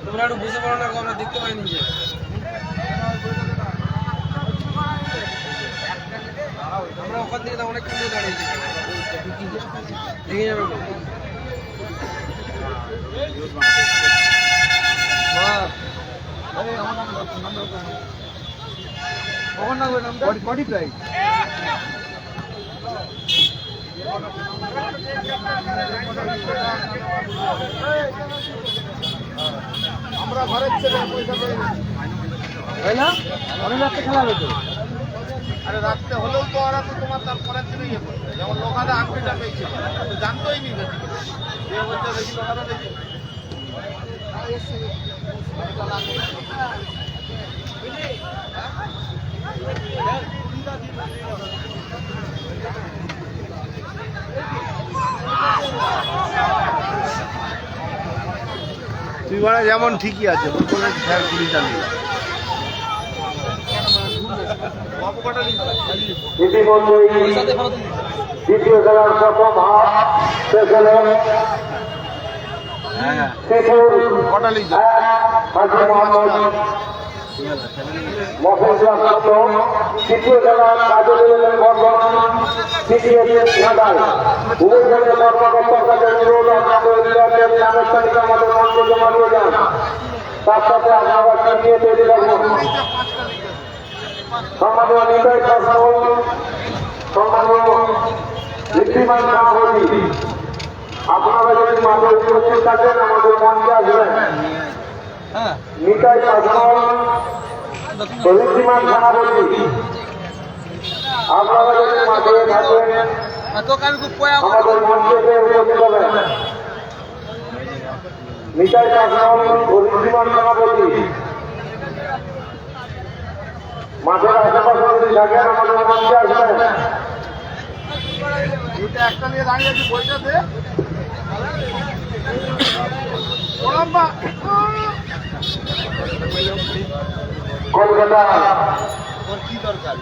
তোমরা একটু বুঝে পড়ো না, আমরা দেখতে পাইনি যে আমরা ওখান থেকে অনেক কিন্তু দাঁড়িয়েছি, দেখে যাবে আমরা ঘরের ছেলে পয়সা পাই না, অনেক রাত্রে খেলা হবে তো। আরে রাত্রে হলেও তো ওরা তো তোমার তার পরের দিনে ইয়ে করবে, যেমন লোকালে আংটিটা পেয়েছিল জানতোই নি বেশি যে বলতে বেশি লোকাটা বেশি তুই বাড়া যেমন ঠিকই আছে গুলি চালিয়ে দ্বিতীয় খেলার প্রথম হাফ শেষ হল। তৃতীয় খেলা কাজল বর্ধমান, তৃতীয় ঢাকায় উভয় খেলার কর্মকর্তাদের অনুরোধ আপনাদের নামের তালিকা আমাদের মঞ্চে জমা দিয়ে যান। তার সাথে আপনারা নিয়ে তৈরি রাখুন। সম্মানীয় নির্বাহী শাসক, সম্মানীয় ঋদ্ধিমান সভাপতি, আপনারা যদি মাঠে উপস্থিত থাকেন আমাদের মঞ্চে আসবেন। নিতাই শাসক, ঋদ্ধিমান সভাপতি, আপনারা যদি মাঠে থাকেন আমাদের মঞ্চে উপস্থিত হবেন। নিতাই শাসক, ঋদ্ধিমান সভাপতি, মাঠের আশেপাশে যদি থাকেন আমাদের মঞ্চে আসবেন। একটা নিয়ে দাঁড়িয়ে আছি, বইটা দে কলকাতা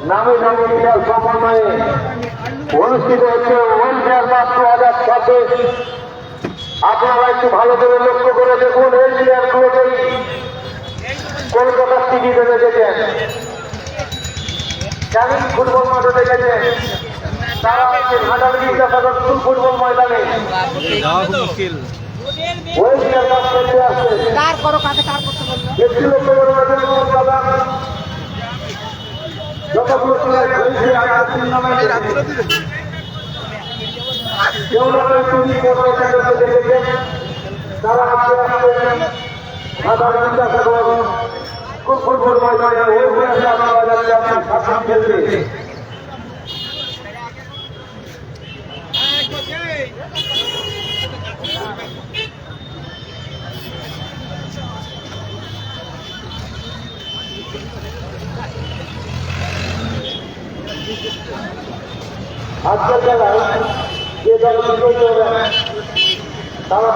নামে নামে ক্রীড়া সমন্বয়ে অনুষ্ঠিত হচ্ছে ওয়েলফেয়ার কাপ 2026। আপনারা একটু ভালো করে লক্ষ্য করে দেখুন, এই প্লেয়ারগুলোকেই কলকাতার টিভিতে দেখেছেন, কেমন ফুটবল মাঠে দেখেছেন, তারা হচ্ছে ঘাটাল বিদ্যাসাগর স্কুল ফুটবল ময়দানে ওয়েলফেয়ার কাপ খেলতে আসছে। একটু লক্ষ্য করে দেখুন, যতগুলো প্লেয়ার খেলছে দেখেছেন, তারা ঘাটাল বিদ্যাসাগর স্কুল ফুটবল ময়দানে ওয়েলফেয়ার কাপ খেলতে। আজকের খেলায় যে দল বিজয়ী হবে তারা